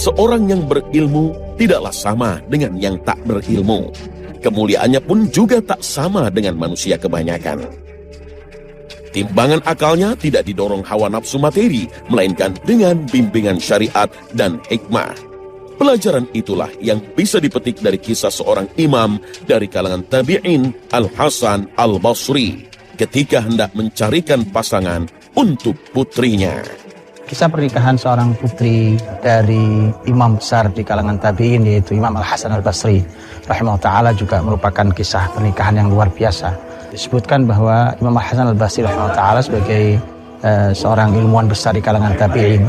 Seorang yang berilmu tidaklah sama dengan yang tak berilmu. Kemuliaannya pun juga tak sama dengan manusia kebanyakan. Timbangan akalnya tidak didorong hawa nafsu materi, melainkan dengan bimbingan syariat dan hikmah. Pelajaran itulah yang bisa dipetik dari kisah seorang imam dari kalangan tabi'in, Al-Hasan Al-Basri, ketika hendak mencarikan pasangan untuk putrinya. Kisah pernikahan seorang putri dari imam besar di kalangan tabi'in, yaitu Imam Al-Hasan Al-Basri rahimahullah ta'ala, juga merupakan kisah pernikahan yang luar biasa. Disebutkan bahwa Imam Al-Hasan Al-Basri rahimahullah ta'ala sebagai seorang ilmuwan besar di kalangan tabi'in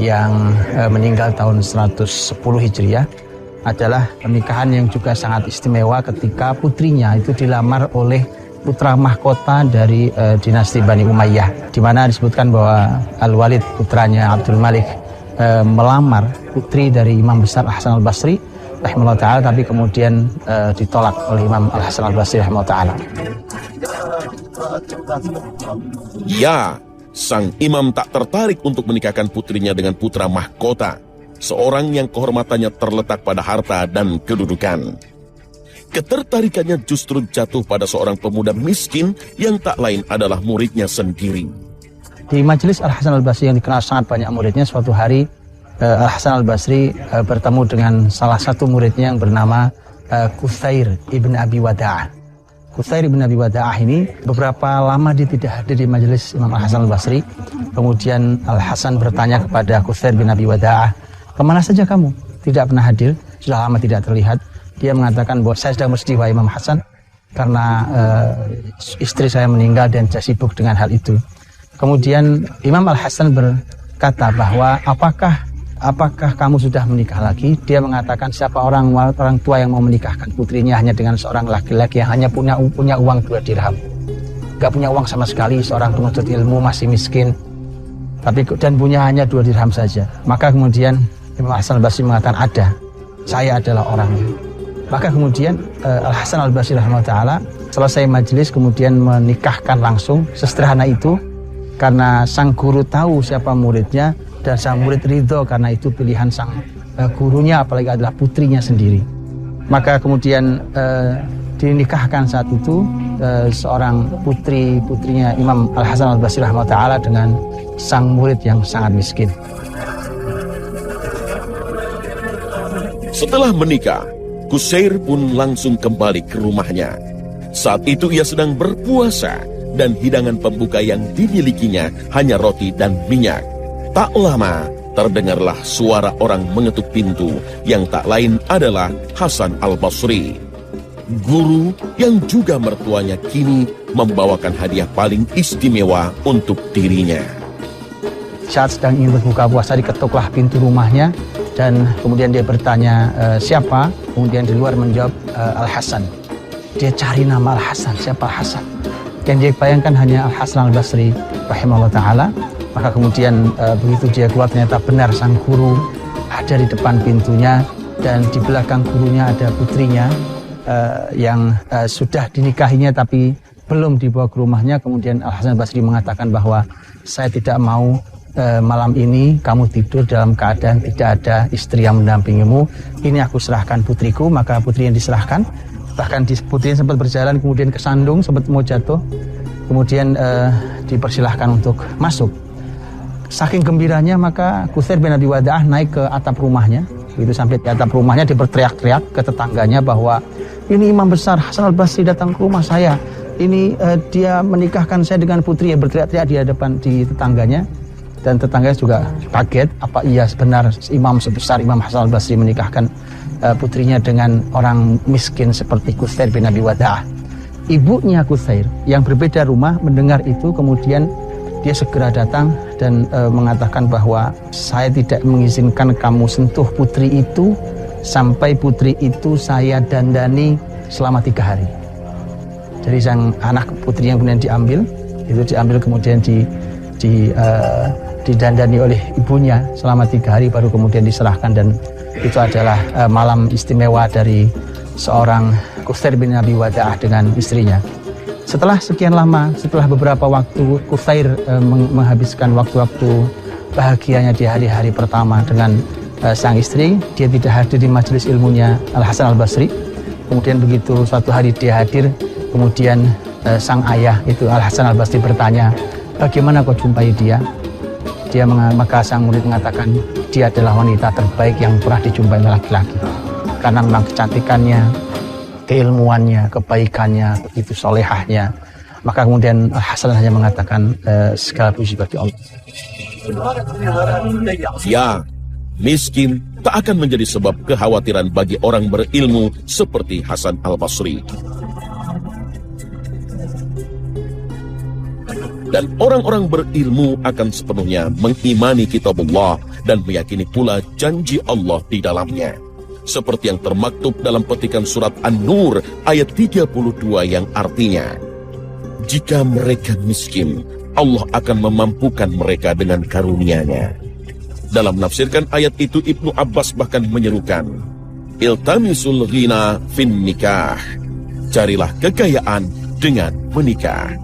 yang meninggal tahun 110 Hijriah, adalah pernikahan yang juga sangat istimewa ketika putrinya itu dilamar oleh putra mahkota dari dinasti Bani Umayyah, di mana disebutkan bahwa Al-Walid putranya Abdul Malik melamar putri dari Imam besar Al-Hasan Al-Basri rahimahullah ta'ala, tapi kemudian ditolak oleh Imam Al-Hasan Al-Basri rahimahullah ta'ala. Ya, sang imam tak tertarik untuk menikahkan putrinya dengan putra mahkota, seorang yang kehormatannya terletak pada harta dan kedudukan. Ketertarikannya justru jatuh pada seorang pemuda miskin yang tak lain adalah muridnya sendiri. Di majelis Al-Hasan Al-Basri yang dikenal sangat banyak muridnya, suatu hari Al-Hasan Al-Basri bertemu dengan salah satu muridnya yang bernama Quthair ibn Abi Wada'ah. Quthair ibn Abi Wada'ah ini beberapa lama dia tidak hadir di majelis Imam Al-Hasan Al-Basri. Kemudian Al-Hasan bertanya kepada Quthair bin Abi Wada'ah, "Kemana saja kamu? Tidak pernah hadir, sudah lama tidak terlihat." Dia mengatakan bahwa saya sedang bersedih, wahai Imam Hasan, karena istri saya meninggal dan saya sibuk dengan hal itu. Kemudian Imam Al-Hasan berkata bahwa apakah kamu sudah menikah lagi? Dia mengatakan, siapa orang tua yang mau menikahkan putrinya hanya dengan seorang laki-laki yang hanya punya uang 2 dirham. Gak punya uang sama sekali, seorang penuntut ilmu, masih miskin, dan punya hanya 2 dirham saja. Maka kemudian Imam Hasan Al-Basri mengatakan, ada, saya adalah orangnya. Maka kemudian Al-Hasan Al-Basri rahimahullah ta'ala selesai majelis kemudian menikahkan langsung sesederhana itu, karena sang guru tahu siapa muridnya dan sang murid ridho karena itu pilihan sang gurunya, apalagi adalah putrinya sendiri. Maka kemudian dinikahkan saat itu seorang putrinya Imam Al-Hasan Al-Basri rahimahullah ta'ala dengan sang murid yang sangat miskin. Setelah menikah, Quthair pun langsung kembali ke rumahnya. Saat itu ia sedang berpuasa dan hidangan pembuka yang dimilikinya hanya roti dan minyak. Tak lama terdengarlah suara orang mengetuk pintu yang tak lain adalah Hasan Al-Basri, guru yang juga mertuanya kini membawakan hadiah paling istimewa untuk dirinya. Saat sedang ingin berbuka puasa diketuklah pintu rumahnya dan kemudian dia bertanya siapa? Kemudian di luar menjawab Al-Hasan. Dia cari nama Al-Hasan, siapa Al-Hasan? Yang dia bayangkan hanya Al-Hasan Al-Basri rahimahullah ta'ala. Maka kemudian begitu dia keluar, ternyata benar sang guru ada di depan pintunya, dan di belakang gurunya ada putrinya yang sudah dinikahinya tapi belum dibawa ke rumahnya. Kemudian Al-Hasan Al-Basri mengatakan bahwa saya tidak mau malam ini kamu tidur dalam keadaan tidak ada istri yang mendampingimu. Ini aku serahkan putriku. Maka putri yang diserahkan, bahkan putri yang sempat berjalan kemudian kesandung, sempat mau jatuh, kemudian dipersilahkan untuk masuk. Saking gembiranya maka Quthair bin Abi Wada'ah naik ke atap rumahnya. Begitu sampai di atap rumahnya dia berteriak-teriak ke tetangganya bahwa ini imam besar Hasan Al-Basri datang ke rumah saya. Ini dia menikahkan saya dengan putri. Ya, berteriak-teriak di hadapan di tetangganya. Dan tetangganya juga kaget, apa iya benar imam sebesar Imam Hasan Al-Basri menikahkan putrinya dengan orang miskin seperti Quthair bin Abi Wada'ah. Ibunya Quthair yang berbeda rumah mendengar itu, kemudian dia segera datang dan mengatakan bahwa saya tidak mengizinkan kamu sentuh putri itu sampai putri itu saya dandani selama 3 hari. Jadi sang anak putri yang kemudian diambil kemudian didandani oleh ibunya selama 3 hari baru kemudian diserahkan, dan itu adalah malam istimewa dari seorang Quthair bin Abi Wada'ah dengan istrinya. Setelah sekian lama, setelah beberapa waktu Quthair menghabiskan waktu-waktu bahagianya di hari-hari pertama dengan sang istri, dia tidak hadir di majelis ilmunya Al-Hasan Al-Basri. Kemudian begitu suatu hari dia hadir, kemudian sang ayah itu Al-Hasan Al-Basri bertanya, bagaimana kau jumpai dia? Maka sang murid mengatakan, dia adalah wanita terbaik yang pernah dijumpai oleh laki-laki. Karena memang kecantikannya, keilmuannya, kebaikannya, begitu solehahnya. Maka kemudian Al-Hasan hanya mengatakan, segala puji bagi Allah. Ya, miskin tak akan menjadi sebab kekhawatiran bagi orang berilmu seperti Hasan Al-Basri. Dan orang-orang berilmu akan sepenuhnya mengimani kitabullah dan meyakini pula janji Allah di dalamnya. Seperti yang termaktub dalam petikan surat An-Nur ayat 32 yang artinya, jika mereka miskin, Allah akan memampukan mereka dengan karunia-Nya. Dalam menafsirkan ayat itu, Ibnu Abbas bahkan menyerukan, iltamisul ghina fin nikah, carilah kekayaan dengan menikah.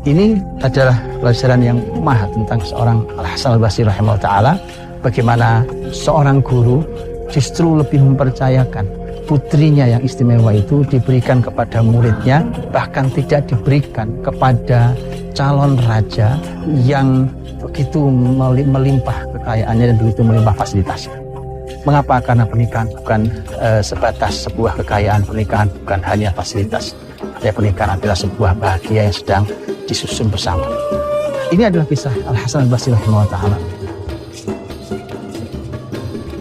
Ini adalah pelajaran yang mahal tentang seorang Al-Hasan Al-Basri rahimahullah ta'ala, bagaimana seorang guru justru lebih mempercayakan putrinya yang istimewa itu diberikan kepada muridnya, bahkan tidak diberikan kepada calon raja yang begitu melimpah kekayaannya dan begitu melimpah fasilitasnya. Mengapa? Karena pernikahan bukan sebatas sebuah kekayaan, pernikahan bukan hanya fasilitas. Pernikahan adalah sebuah bahagia yang sedang disusun bersama. Ini adalah kisah Al-Hasan Al-Basri rahimahullah ta'ala.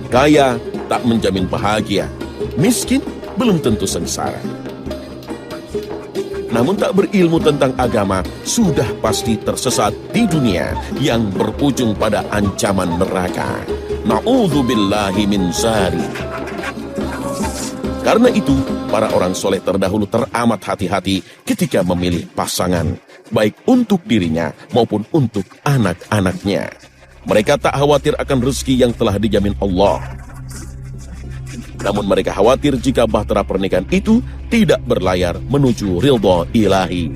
Kaya tak menjamin bahagia, miskin belum tentu sengsara. Namun tak berilmu tentang agama sudah pasti tersesat di dunia yang berujung pada ancaman neraka. Na'udzubillahi min dzalik. Karena itu, para orang soleh terdahulu teramat hati-hati ketika memilih pasangan, baik untuk dirinya maupun untuk anak-anaknya. Mereka tak khawatir akan rezeki yang telah dijamin Allah. Namun mereka khawatir jika bahtera pernikahan itu tidak berlayar menuju ridha ilahi.